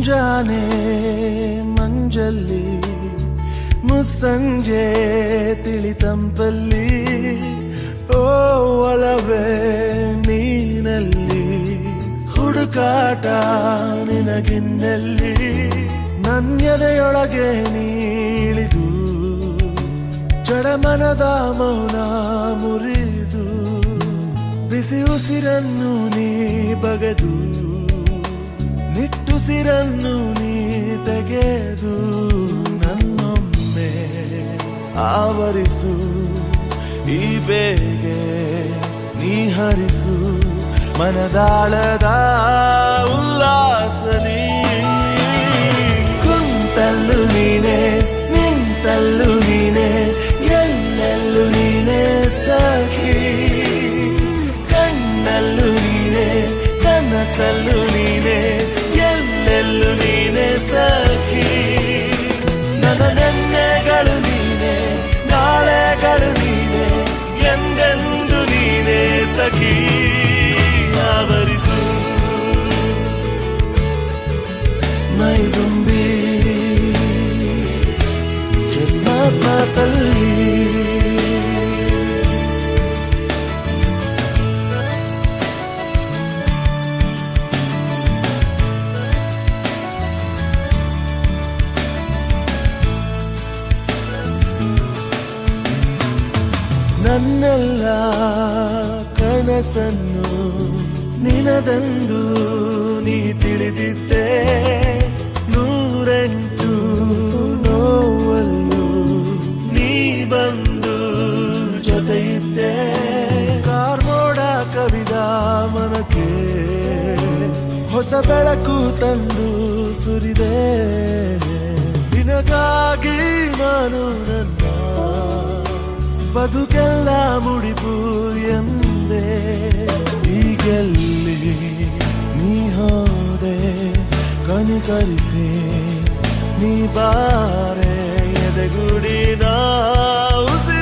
ಮುಂಜಾನೆ ಮಂಜಲ್ಲಿ ಮುಸ್ಸಂಜೆ ತಿಳಿತಂಪಲ್ಲಿ ಓ ಒಲವೇ ನೀನಲ್ಲಿ ಹುಡುಕಾಟ ನಿನಗಿನ್ನಲ್ಲಿ ನನ್ಯದೆಯೊಳಗೆ ನೀಳಿದು ಜಡಮನದ ಮೌನ ಮುರಿದು ಬಿಸಿ ಉಸಿರನ್ನು ನೀ ಬಗೆದು ನಿಟ್ಟುಸಿರನ್ನು ನೀ ತೆಗೆದು ನನ್ನೊಮ್ಮೆ ಆವರಿಸು ಈ ಬೇಗೆ ನೀ ಹರಿಸು ಮನದಾಳದ ಉಲ್ಲಾಸನಿ ಕುಂತಲ್ಲು ನೀನೆ ನಿಂತಲ್ಲು ನೀನೆ ಎಲ್ಲೆಲ್ಲೂ ನೀನೆ ಸಖಿ ಕಣ್ಣಲ್ಲೂ ನೀನೆ ಕನಸಲ್ಲೂ ನೀನೆ ಎಲ್ಲೆಲ್ಲೂ ನೀನೆ ಸಖಿ ನನ್ನ ನೆನ್ನೆಗಳು ನೀನೆ ನಾಳೆಗಳು ನೀನೆ ಎಂದೆಂದು ನೀನೆ ಸಖಿ ಆವರಿಸು ಮೈದುಂಬಿ ಮಾತಲ್ಲಿ ನನ್ನೆಲ್ಲ ಕನಸನ್ನು ನಿನದೆಂದು ನೀ ತಿಳಿದಿದ್ದೆ ನೂರೆಂಟು ನೋವಲ್ಲೂ ನೀ ಬಂದು ಜೊತೆಯಿದ್ದೆ ಕಾರ್ಮೋಡ ಕವಿದ ಮನಕ್ಕೆ ಹೊಸ ಬೆಳಕು ತಂದು ಸುರಿದೆ ನಿನಗಾಗಿ ನಾನು ನನ್ನ ಬದುಕೆಲ್ಲ ಮುಡಿಪು ಎಂದೆ ಈಗೆಲ್ಲಿ ನೀ ಹೋದೆ ಕನಿಕರಿಸಿ ನೀ ಬಾರೆ ಎದೆಗುಡಿನ ಉಸಿ